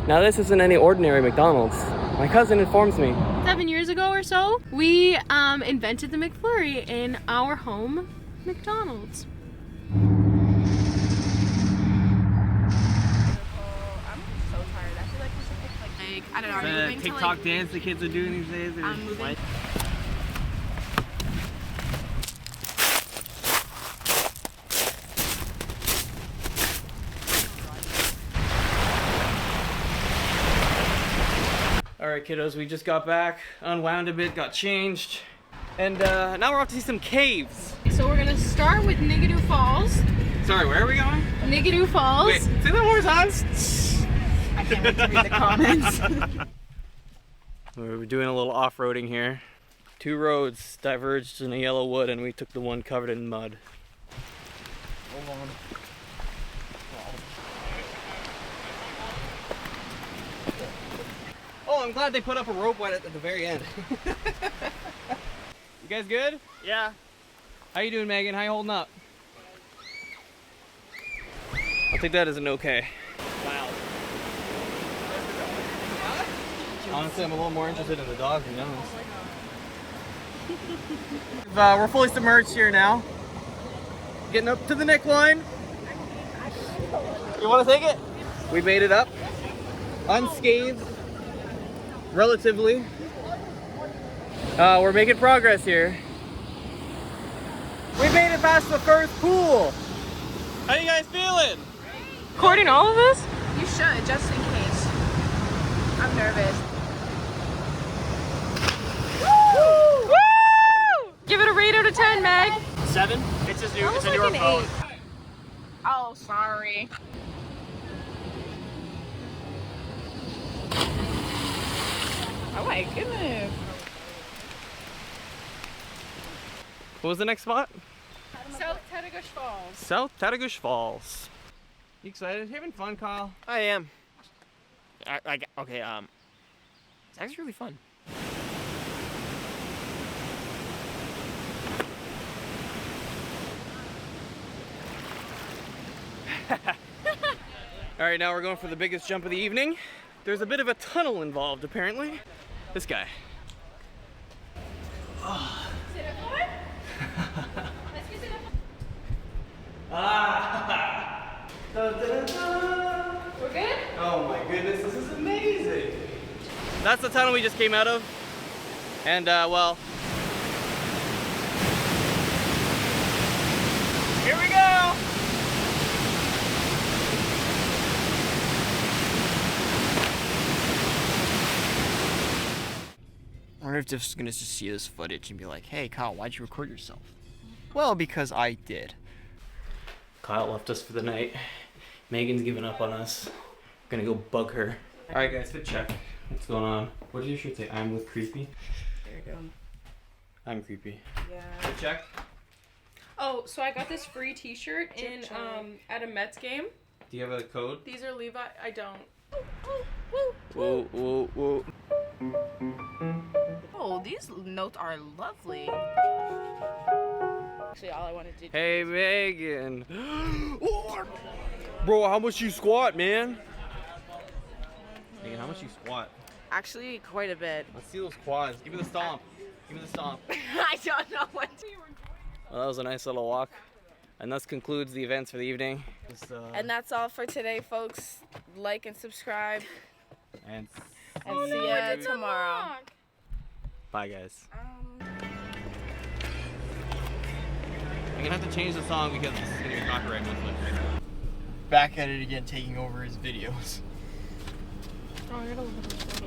Now this isn't any ordinary McDonald's. My cousin informs me. 7 years ago or so, we invented the McFlurry in our home McDonald's. I don't know. The TikTok dance the kids are doing these days. I'm moving. Alright kiddos, we just got back, unwound a bit, got changed, and now we're off to see some caves. So we're gonna start with Nigadoo Falls. Sorry, where are we going? Nigadoo Falls. Wait, say that one more time. I can't wait to read the comments. We're doing a little off-roading here. 2 roads diverged in a yellow wood and we took the one covered in mud. Hold on. Oh, I'm glad they put up a rope at the very end. You guys good? Yeah. How you doing, Megan? How you holding up? I'll take that as an okay. Wow. Honestly, I'm a little more interested in the dog than those. We're fully submerged here now. Getting up to the neckline. You want to take it? We made it up. Unscathed. Relatively. We're making progress here. We made it past the first pool. How you guys feeling? Recording all of this? You should, just in case. I'm nervous. Woo! Woo! Give it a rate out of 10, Meg. 7? It's just new. That It's a was newer like an phone. 8. Oh, sorry. Oh my goodness. What was the next spot? South Tattagouche Falls. South Tattagouche Falls. You excited? You having fun, Kyle? I am. Okay, it's actually really fun. All right, now we're going for the biggest jump of the evening. There's a bit of a tunnel involved, apparently. This guy. Oh. Ah. Da, da, da. We're good? Oh my goodness, this is amazing. That's the tunnel we just came out of. And well, here we go. I wonder if Tiff's gonna just see this footage and be like, "Hey, Kyle, why'd you record yourself?" Well, because I did. Kyle left us for the night. Megan's given up on us. Gonna go bug her. All right, guys, fit check. What's going on? What did your shirt say? I'm with creepy. There you go. I'm creepy. Yeah. Fit check. Oh, so I got this free t-shirt in at a Mets game. Do you have a code? These are Levi. I don't. Whoa, whoa, whoa. Oh, these notes are lovely. Actually, all I wanted to do. Hey, Megan. Bro, how much you squat, man? Megan, how much you squat? Actually, quite a bit. Let's see those quads. Give me the stomp. Give me the stomp. I don't know what to. Well, that was a nice little walk. And thus concludes the events for the evening. And that's all for today, folks. Like and subscribe. And And see ya tomorrow. bye, guys. I'm gonna have to change the song because this is gonna be copyright infringement. Back at it again, taking over his videos. Oh, I gotta look at this.